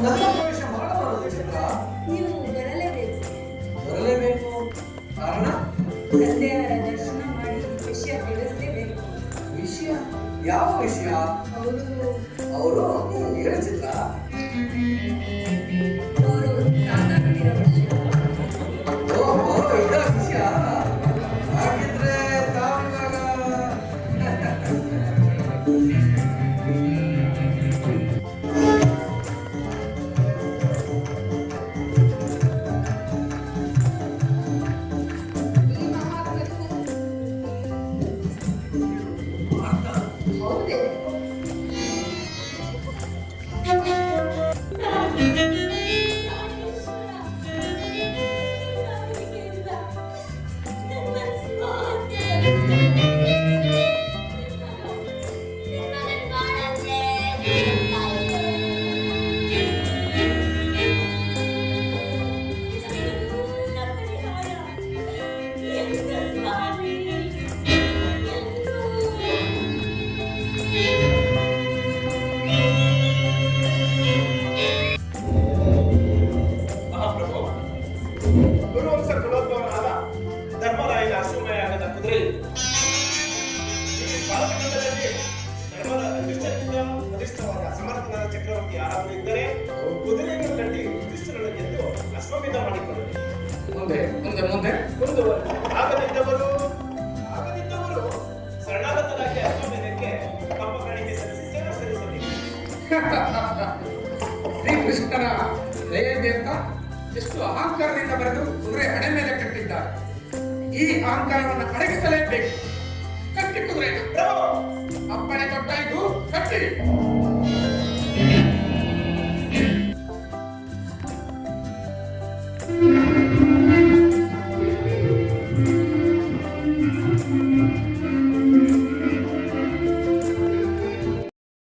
ನನ್ನ ಪ್ರವೇಶ ಮಾಡಬಾರದು ಚಿತ್ರ. ನೀವು ಬರಲೇಬೇಕು. ಬರಲೇಬೇಕು. ಕಾರಣ ತಂದೆಯವರ ದರ್ಶನ ಮಾಡಿ ವಿಷಯ ತಿಳಿಸಲೇಬೇಕು. ವಿಷಯ? ಯಾವ ವಿಷಯ? ಅವರು ಹೇಳಿ ಚಿತ್ರ. ಅವರು ತಾತಾಗಿರೋ ವಿಷಯ. ಓಹೋ, ಇದ ವಿಷಯ. ಹಾಗಿದ್ರೆ ತಾವಿವಾಗ ಈ ಮಹಾತ್ಮಕ್ಕೂ ಹೌದೇ? ಮಹಾಪ್ರಭು, ಗುರುವಂಶ ಕುಲೋದ್ಭವನಾದ ಧರ್ಮರಾಯನ ಅಶ್ವಮೇಧದ ಕುದುರೆ ಈ ಕಾಲಘಟ್ಟದಲ್ಲಿ ಧರ್ಮದ ಯುಧಿಷ್ಠಿರನಿಂದ ಪ್ರತಿಷ್ಠವಾದ ಸಮರ್ಥನಾದ ಚಕ್ರವರ್ತಿ ಯಾರಾದರೂ ಇದ್ದರೆ ಕುದುರೆಯನ್ನು ಕಟ್ಟಿ ಯುಧಿಷ್ಠಿರನ ಗೆದ್ದು ಅಶ್ವಮೇಧ ಮಾಡಿಕೊಳ್ಳಲಿ. ಮುಂದೆ ಮುಂದೆ ಮುಂದೆ ಆಗದಿದ್ದವರು ಶರಣಾಗತರಾಗಿ ಅಶ್ವಮೇಧಕ್ಕೆ ತಮ್ಮ ಕಡೆಗೆ ಸಲ್ಲಿಸಿ ಸೇವೆ ಸಲ್ಲಿಸಬೇಕು. ಶ್ರೀಕೃಷ್ಣನ ದಯೆಯಿಂದ ಎಷ್ಟು ಅಹಂಕಾರದಿಂದ ಬರೆದು ಕುದುರೆ ಹಣೆ ಮೇಲೆ ಕಟ್ಟಿದ್ದಾರೆ. ಈ ಅಹಂಕಾರವನ್ನು ಅಡಗಿಸಲೇಬೇಕು. ಕಟ್ಟಿ ಕುದುರೆ ಪ್ರಭು, ಅಪ್ಪಣೆ ಕೊಟ್ಟ